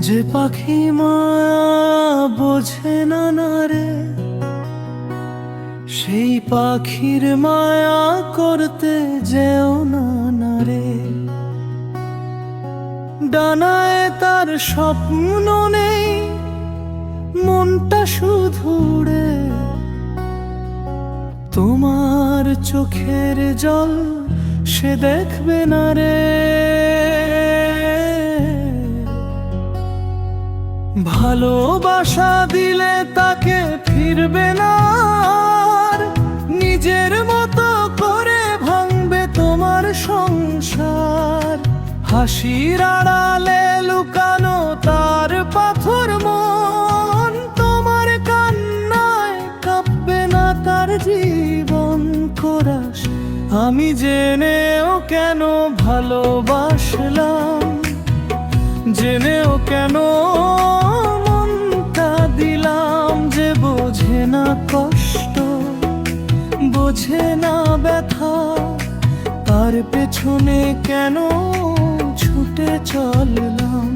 যে পাখি মায়া বোঝে না না রে, সেই পাখির মায়া করতে যেও না না রে। ডানায় তার স্বপ্ন নেই, মনটা শুধু উড়ে। তোমার চোখের জল সে দেখবে না রে। ভালোবাসা দিলে তাকে ফিরবে না আর, নিজের মতো করে ভাঙবে তোমার সংসার। হাসির আড়ালে লুকানো তার পাথর মন, তোমার কান্নায় কাঁপবে না তার জীবন কোরাস। আমি জেনেও কেন ভালোবাসলাম, জেনেও কেন মনটা দিলাম। যে বোঝে না কষ্ট, বোঝে না ব্যথা, তার পেছনে কেন ছুটে চললাম।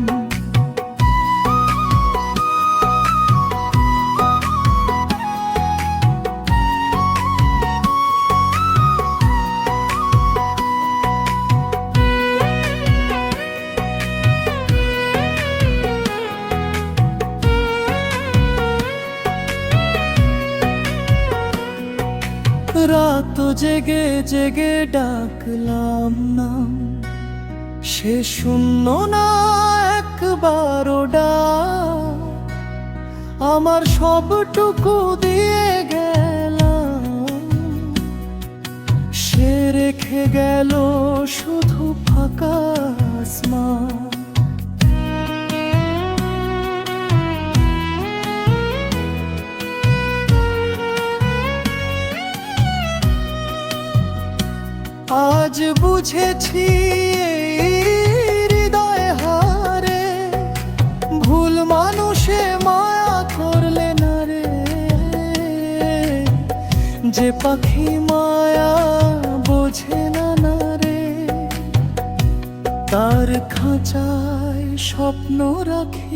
রাত জেগে জেগে ডাকলাম নাম, সে শূন্য না একবারও ডাক। আমার সবটুকু দিয়ে গেলাম, সে রেখে গেল শুধু ফাঁকা আসমান। আজ বুঝেছি হৃদয় হারে, ভুল মানুষে মায়া করলে না রে। যে পাখি মায়া বোঝে না না রে, তার খাঁচায় স্বপ্ন রাখে